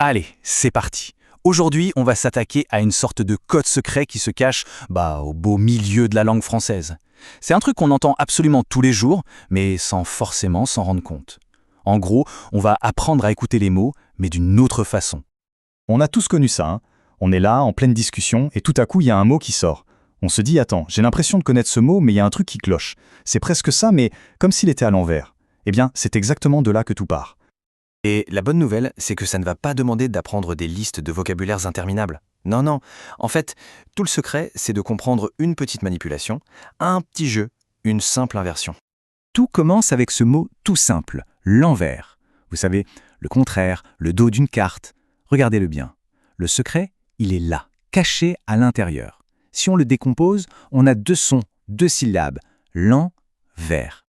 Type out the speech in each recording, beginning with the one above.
Allez, c'est parti. Aujourd'hui, on va s'attaquer à une sorte de code secret qui se cache, au beau milieu de la langue française. C'est un truc qu'on entend absolument tous les jours, mais sans forcément s'en rendre compte. En gros, on va apprendre à écouter les mots, mais d'une autre façon. On a tous connu ça, hein. On est là, en pleine discussion, et tout à coup, il y a un mot qui sort. On se dit, attends, j'ai l'impression de connaître ce mot, mais il y a un truc qui cloche. C'est presque ça, mais comme s'il était à l'envers. Eh bien, c'est exactement de là que tout part. Et la bonne nouvelle, c'est que ça ne va pas demander d'apprendre des listes de vocabulaires interminables. Non, non. En fait, tout le secret, c'est de comprendre une petite manipulation, un petit jeu, une simple inversion. Tout commence avec ce mot tout simple, l'envers. Vous savez, le contraire, le dos d'une carte. Regardez-le bien. Le secret, il est là, caché à l'intérieur. Si on le décompose, on a deux sons, deux syllabes, l'en-vers.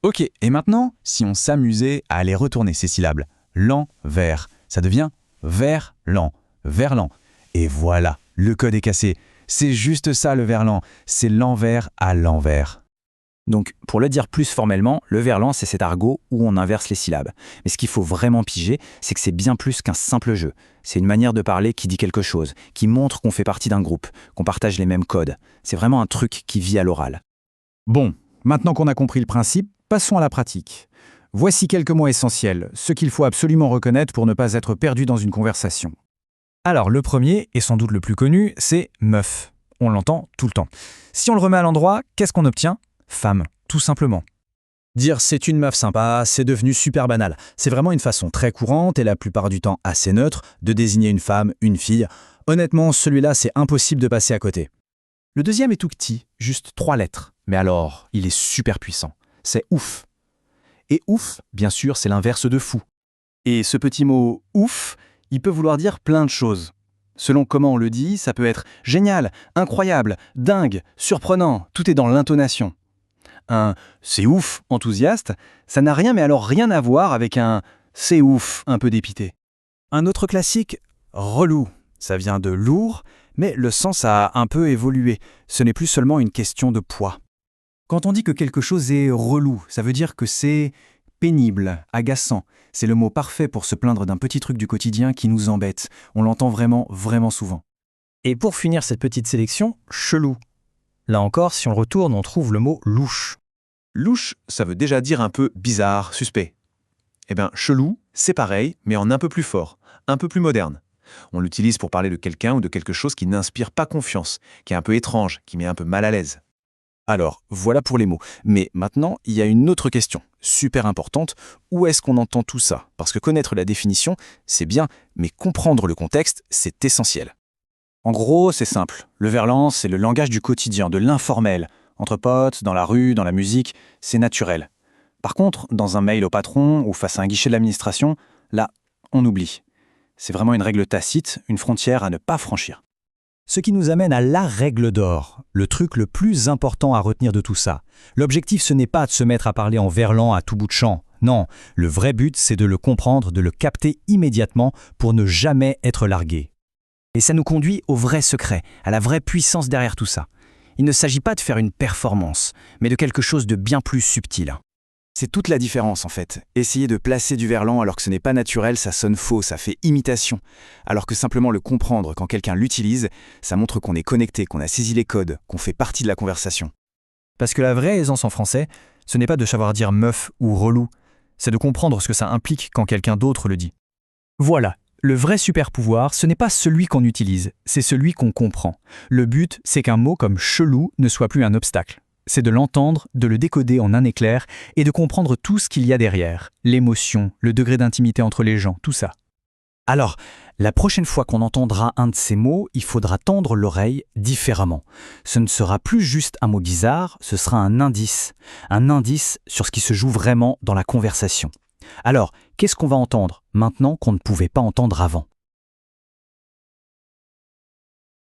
Ok, et maintenant, si on s'amusait à aller retourner ces syllabes, l'en-vers, ça devient verlan, verlan. Et voilà, le code est cassé. C'est juste ça le verlan, c'est l'envers à l'envers. Donc, pour le dire plus formellement, le verlan, c'est cet argot où on inverse les syllabes. Mais ce qu'il faut vraiment piger, c'est que c'est bien plus qu'un simple jeu. C'est une manière de parler qui dit quelque chose, qui montre qu'on fait partie d'un groupe, qu'on partage les mêmes codes. C'est vraiment un truc qui vit à l'oral. Bon, maintenant qu'on a compris le principe, passons à la pratique. Voici quelques mots essentiels, ce qu'il faut absolument reconnaître pour ne pas être perdu dans une conversation. Alors, le premier, et sans doute le plus connu, c'est « meuf ». On l'entend tout le temps. Si on le remet à l'endroit, qu'est-ce qu'on obtient ? Femme, tout simplement. Dire c'est une meuf sympa, c'est devenu super banal. C'est vraiment une façon très courante et la plupart du temps assez neutre de désigner une femme, une fille. Honnêtement, celui-là, c'est impossible de passer à côté. Le deuxième est tout petit, juste 3 lettres. Mais alors, il est super puissant. C'est ouf. Et ouf, bien sûr, c'est l'inverse de fou. Et ce petit mot « ouf », il peut vouloir dire plein de choses. Selon comment on le dit, ça peut être génial, incroyable, dingue, surprenant, tout est dans l'intonation. Un « c'est ouf » enthousiaste, ça n'a rien mais alors rien à voir avec un « c'est ouf » un peu dépité. Un autre classique, relou. Ça vient de lourd, mais le sens a un peu évolué. Ce n'est plus seulement une question de poids. Quand on dit que quelque chose est relou, ça veut dire que c'est pénible, agaçant. C'est le mot parfait pour se plaindre d'un petit truc du quotidien qui nous embête. On l'entend vraiment, vraiment souvent. Et pour finir cette petite sélection, chelou. Là encore, si on retourne, on trouve le mot louche. Louche, ça veut déjà dire un peu bizarre, suspect. Eh bien, chelou, c'est pareil, mais en un peu plus fort, un peu plus moderne. On l'utilise pour parler de quelqu'un ou de quelque chose qui n'inspire pas confiance, qui est un peu étrange, qui met un peu mal à l'aise. Alors, voilà pour les mots. Mais maintenant, il y a une autre question, super importante. Où est-ce qu'on entend tout ça ? Parce que connaître la définition, c'est bien, mais comprendre le contexte, c'est essentiel. En gros, c'est simple. Le verlan, c'est le langage du quotidien, de l'informel. Entre potes, dans la rue, dans la musique, c'est naturel. Par contre, dans un mail au patron ou face à un guichet de l'administration, là, on oublie. C'est vraiment une règle tacite, une frontière à ne pas franchir. Ce qui nous amène à la règle d'or, le truc le plus important à retenir de tout ça. L'objectif, ce n'est pas de se mettre à parler en verlan à tout bout de champ. Non, le vrai but, c'est de le comprendre, de le capter immédiatement pour ne jamais être largué. Et ça nous conduit au vrai secret, à la vraie puissance derrière tout ça. Il ne s'agit pas de faire une performance, mais de quelque chose de bien plus subtil. C'est toute la différence en fait. Essayer de placer du verlan alors que ce n'est pas naturel, ça sonne faux, ça fait imitation. Alors que simplement le comprendre quand quelqu'un l'utilise, ça montre qu'on est connecté, qu'on a saisi les codes, qu'on fait partie de la conversation. Parce que la vraie aisance en français, ce n'est pas de savoir dire meuf ou relou, c'est de comprendre ce que ça implique quand quelqu'un d'autre le dit. Voilà, le vrai super pouvoir, ce n'est pas celui qu'on utilise, c'est celui qu'on comprend. Le but, c'est qu'un mot comme chelou ne soit plus un obstacle. C'est de l'entendre, de le décoder en un éclair et de comprendre tout ce qu'il y a derrière, l'émotion, le degré d'intimité entre les gens, tout ça. Alors, la prochaine fois qu'on entendra un de ces mots, il faudra tendre l'oreille différemment. Ce ne sera plus juste un mot bizarre, ce sera un indice sur ce qui se joue vraiment dans la conversation. Alors, qu'est-ce qu'on va entendre maintenant qu'on ne pouvait pas entendre avant ?